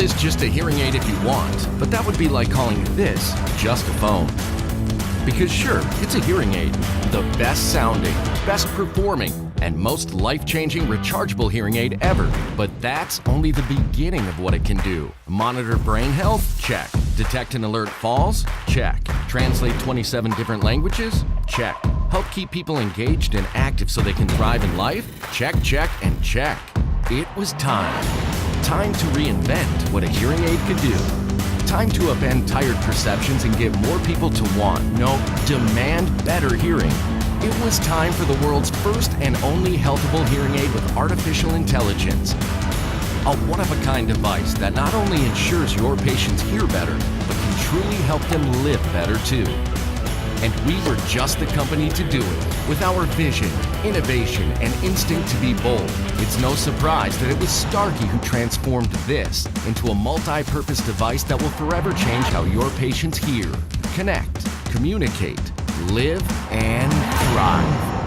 this just a hearing aid if you want, but that would be like calling this just a phone. Because sure, it's a hearing aid, the best sounding, best performing, and most life-changing rechargeable hearing aid ever. But that's only the beginning of what it can do. Monitor brain health? Check. Detect and alert falls? Check. Translate 27 different languages? Check. Help keep people engaged and active so they can thrive in life? Check, check, and check. It was time. Time to reinvent what a hearing aid could do. Time to upend tired perceptions and get more people to want, no, demand better hearing. It was time for the world's first and only healthable hearing aid with artificial intelligence. A one-of-a-kind device that not only ensures your patients hear better, but can truly help them live better too. And we were just the company to do it. With our vision, innovation, and instinct to be bold, it's no surprise that it was Starkey who transformed this into a multi-purpose device that will forever change how your patients hear, connect, communicate, live, and thrive.